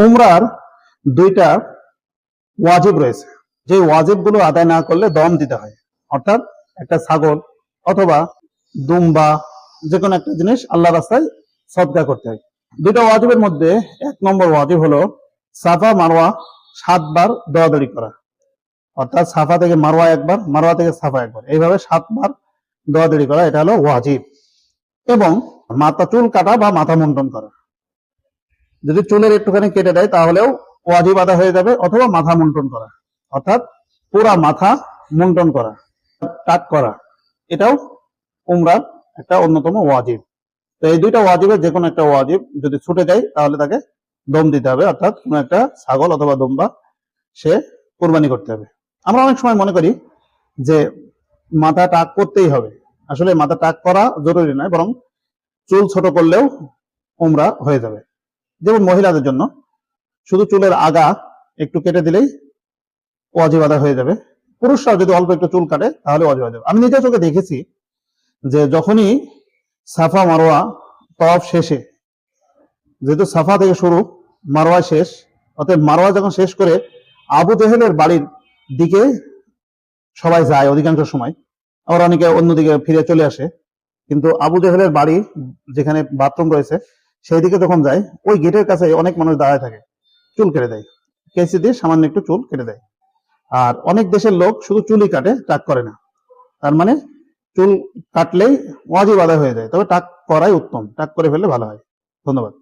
উমরার দুইটা ওয়াজিব রয়েছে, যে ওয়াজিব গুলো আদায় না করলে দম দিতে হয়। অর্থাৎ একটা ছাগল অথবা দুম্বা যে কোনো একটা জিনিস আল্লাহ রাস্তায় সদকা করতে হয়। দুইটা ওয়াজিবের মধ্যে 1 নম্বর ওয়াজিব হলো সাফা মারওয়া 7 বার দৌড়াদৌড়ি করা। অর্থাৎ সাফা থেকে মারওয়া একবার, মারওয়া থেকে সাফা একবার, এইভাবে 7 বার দৌড়াদৌড়ি করা, এটা হলো ওয়াজিব। এবং মাথা চুল কাটা বা মাথা মুন্ডন করা, যদি চুলের একটুখানি কেটে দেয় তাহলেও ওয়াজিব আদা হয়ে যাবে, অথবা মাথা মুন্ডন করা, অর্থাৎ পুরা মাথা মুন্ডন করা, টাক করা, এটাও উমরার একটা অন্যতম ওয়াজিব। তো এই দুইটা ওয়াজিবের যে কোনো একটা ওয়াজিব যদি ছুটে যায় তাহলে তাকে দম দিতে হবে, অর্থাৎ কোনো একটা ছাগল অথবা দুম্বা সে কোরবানি করতে হবে। আমরা অনেক সময় মনে করি যে মাথা টাক করতেই হবে, আসলে মাথা টাক করা জরুরি নয়, বরং চুল ছোট করলেও উমরা হয়ে যাবে। যেমন মহিলাদের জন্য শুধু চুলের আগা একটু কেটে দিলেই ওয়াজিব আদায় হয়ে যাবে। পুরুষরা যদি অল্প একটু চুল কাটে তাহলে ওয়াজিব আদায়। আমি নিজে চোখে দেখেছি যে যখনই সাফা মারওয়া তওয়াফ শেষে, যেহেতু সাফা থেকে শুরু মারওয়া শেষ, অর্থাৎ মারওয়া যখন শেষ করে আবু জেহেলের বাড়ির দিকে সবাই যায় অধিকাংশ সময়, আবার অনেকে অন্যদিকে ফিরে চলে আসে, কিন্তু আবু জেহেলের বাড়ি যেখানে বাথরুম রয়েছে সেই দিকে যখন যায়, ওই গেটের কাছে অনেক মানুষ দাঁড়ায় থাকে, চুল কেটে দেয়, কেসি দিয়ে সামান্য একটু চুল কেটে দেয়। আর অনেক দেশের লোক শুধু চুলই কাটে, টাক করে না। তার মানে চুল কাটলেই ওয়াজিব আদায় হয়ে যায়, তবে টাক করাই উত্তম, টাক করে ফেললে ভালো হয়। ধন্যবাদ।